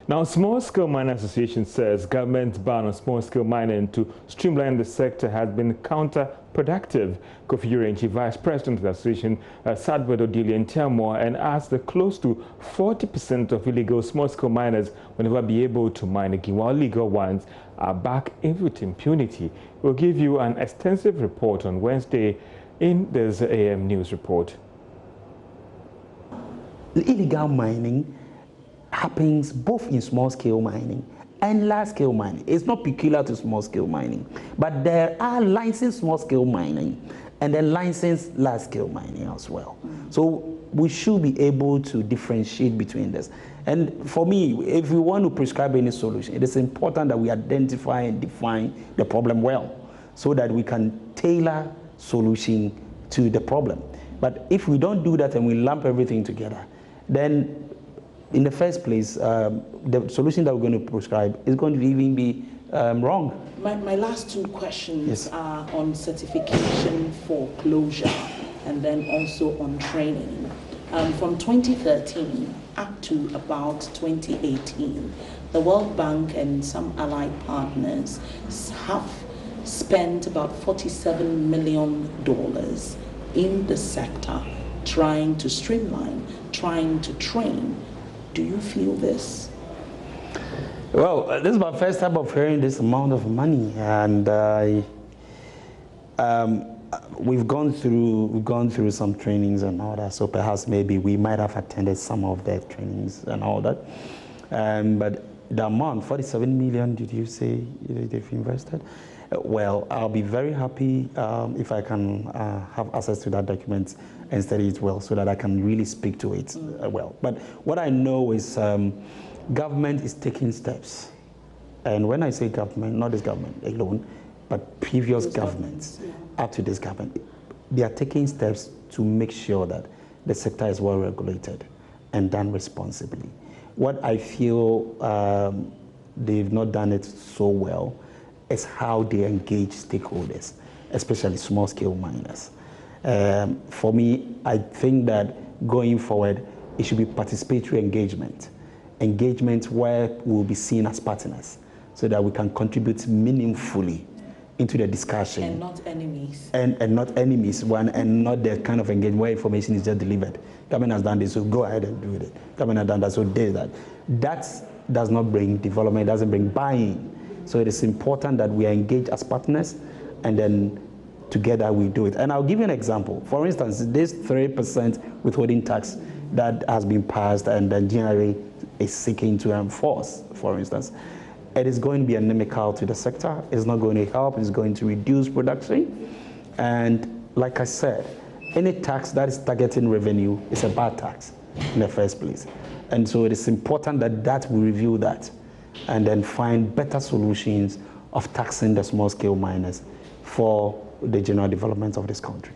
Now, Small-Scale Mining Association says government's ban on small-scale mining to streamline the sector has been counterproductive. Kofi Urenchi, Vice President of the Association, sat with Odili and Tiamor and asked that close to 40% of illegal small-scale miners will never be able to mine again, while legal ones are back in with impunity. We'll give you an extensive report on Wednesday in this AM News report. Illegal mining happens both in small-scale mining and large-scale mining. It's not peculiar to small-scale mining, but there are licensed small-scale mining and then licensed large-scale mining as well. So we should be able to differentiate between this. And for me, if we want to prescribe any solution, it is important that we identify and define the problem well so that we can tailor solution to the problem. But if we don't do that and we lump everything together, then in the first place, the solution that we're going to prescribe is going to even be wrong. My last two questions are on certification for closure and then also on training. From 2013 up to about 2018, the World Bank and some allied partners have spent about $47 million in the sector trying to streamline, trying to train. Do you feel this? Well, this is my first time of hearing this amount of money, and we've gone through some trainings and all that. So perhaps maybe we might have attended some of their trainings and all that. But the amount, 47 million, did you say they've invested? Well, I'll be very happy if I can have access to that document and study it well so that I can really speak to it well. But what I know is government is taking steps. And when I say government, not this government alone, but previous governments up to this government, they are taking steps to make sure that the sector is well regulated and done responsibly. What I feel they've not done it so well is how they engage stakeholders, especially small-scale miners. For me, I think that going forward, it should be participatory engagement where we'll be seen as partners so that we can contribute meaningfully into the discussion. And not enemies. And not enemies, and not the kind of engagement where information is just delivered. Government has done this, so go ahead and do it. Government has done that, so do that. That does not bring development, doesn't bring buy-in. So it is important that we are engaged as partners, and then together we do it. And I'll give you an example. For instance, this 3% withholding tax that has been passed and then generally is seeking to enforce, for instance, it is going to be inimical to the sector. It's not going to help. It's going to reduce production. And like I said, any tax that is targeting revenue is a bad tax in the first place. And so it is important that we review that and then find better solutions of taxing the small-scale miners for the general development of this country.